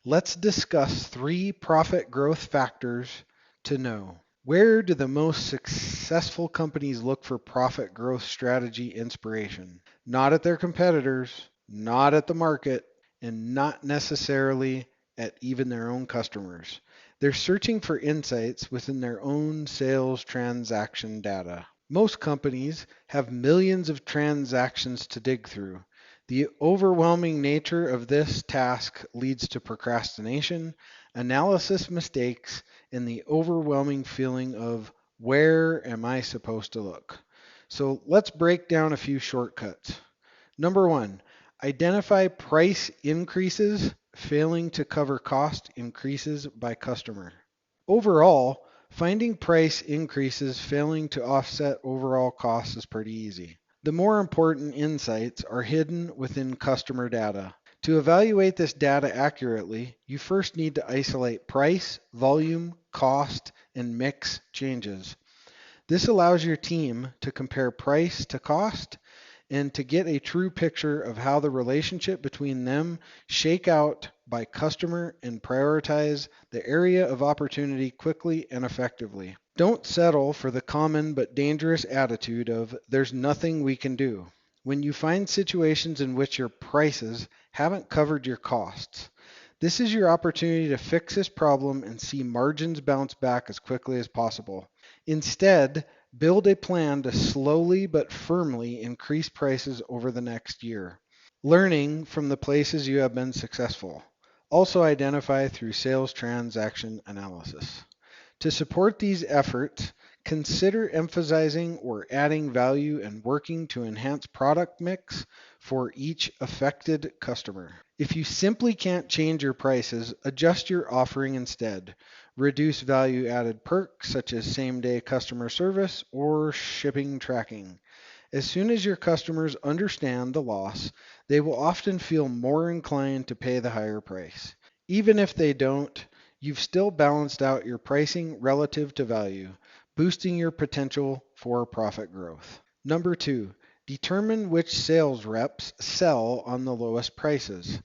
Let's discuss 3 profit growth factors to know. Where do the most successful companies look for profit growth strategy inspiration? Not at their competitors, not at the market, and not necessarily at even their own customers. They're searching for insights within their own sales transaction data. Most companies have millions of transactions to dig through. The overwhelming nature of this task leads to procrastination, analysis mistakes, and the overwhelming feeling of where am I supposed to look? So let's break down a few shortcuts. Number one, identify price increases failing to cover cost increases by customer. Overall, finding price increases failing to offset overall costs is pretty easy. The more important insights are hidden within customer data. To evaluate this data accurately, you first need to isolate price, volume, cost, and mix changes. This allows your team to compare price to cost and to get a true picture of how the relationship between them shake out by customer and prioritize the area of opportunity quickly and effectively. Don't settle for the common but dangerous attitude of there's nothing we can do. When you find situations in which your prices haven't covered your costs, this is your opportunity to fix this problem and see margins bounce back as quickly as possible. Instead, build a plan to slowly but firmly increase prices over the next year, learning from the places you have been successful. Also identify through sales transaction analysis. To support these efforts, consider emphasizing or adding value and working to enhance product mix for each affected customer. If you simply can't change your prices, adjust your offering instead. Reduce value added perks such as same day customer service or shipping tracking. As soon as your customers understand the loss, they will often feel more inclined to pay the higher price. Even if they don't, you've still balanced out your pricing relative to value, boosting your potential for profit growth. Number two, determine which sales reps sell on the lowest prices.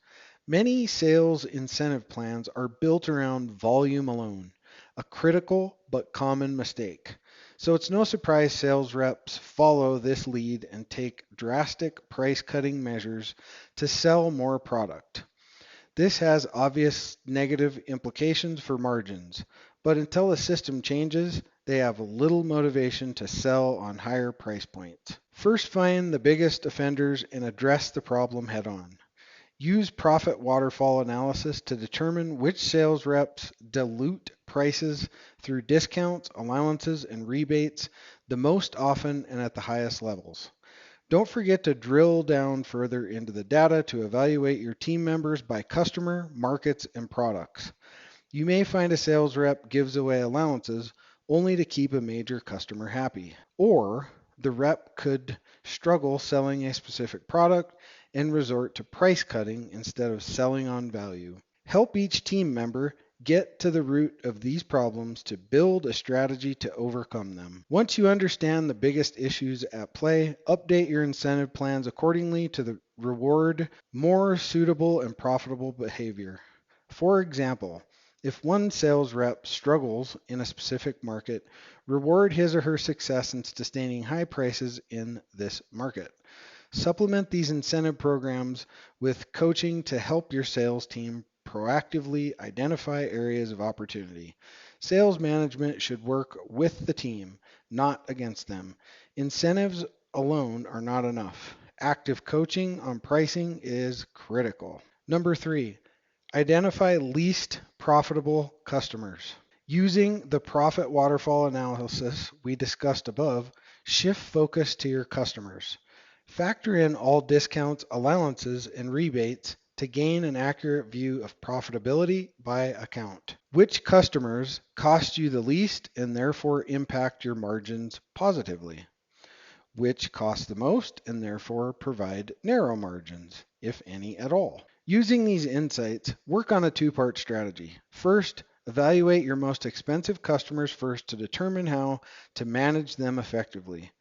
Many sales incentive plans are built around volume alone, a critical but common mistake. So it's no surprise sales reps follow this lead and take drastic price cutting measures to sell more product. This has obvious negative implications for margins, but until the system changes, they have little motivation to sell on higher price points. First, find the biggest offenders and address the problem head on. Use profit waterfall analysis to determine which sales reps dilute prices through discounts, allowances, and rebates the most often and at the highest levels. Don't forget to drill down further into the data to evaluate your team members by customer, markets, and products. You may find a sales rep gives away allowances only to keep a major customer happy. Or the rep could struggle selling a specific product and resort to price cutting instead of selling on value. Help each team member get to the root of these problems to build a strategy to overcome them. Once you understand the biggest issues at play, update your incentive plans accordingly to reward more suitable and profitable behavior. For example, if one sales rep struggles in a specific market, reward his or her success in sustaining high prices in this market. Supplement these incentive programs with coaching to help your sales team proactively identify areas of opportunity. Sales management should work with the team, not against them. Incentives alone are not enough. Active coaching on pricing is critical. Number three, identify least profitable customers. Using the profit waterfall analysis we discussed above, shift focus to your customers. Factor in all discounts, allowances, and rebates to gain an accurate view of profitability by account. Which customers cost you the least and therefore impact your margins positively? Which cost the most and therefore provide narrow margins, if any at all? Using these insights, work on a two-part strategy. First, evaluate your most expensive customers first to determine how to manage them effectively.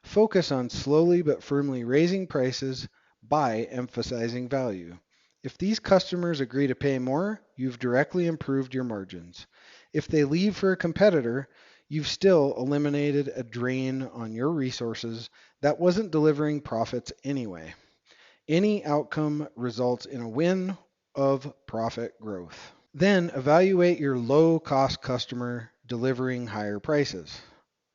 Focus on slowly but firmly raising prices by emphasizing value. If these customers agree to pay more, you've directly improved your margins. If they leave for a competitor, you've still eliminated a drain on your resources that wasn't delivering profits anyway. Any outcome results in a win of profit growth. Then evaluate your low cost customer delivering higher prices.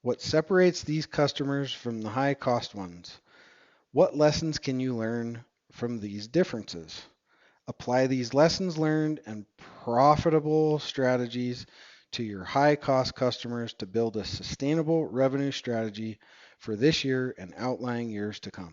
What separates these customers from the high cost ones? What lessons can you learn from these differences? Apply these lessons learned and profitable strategies to your high cost customers to build a sustainable revenue strategy for this year and outlying years to come.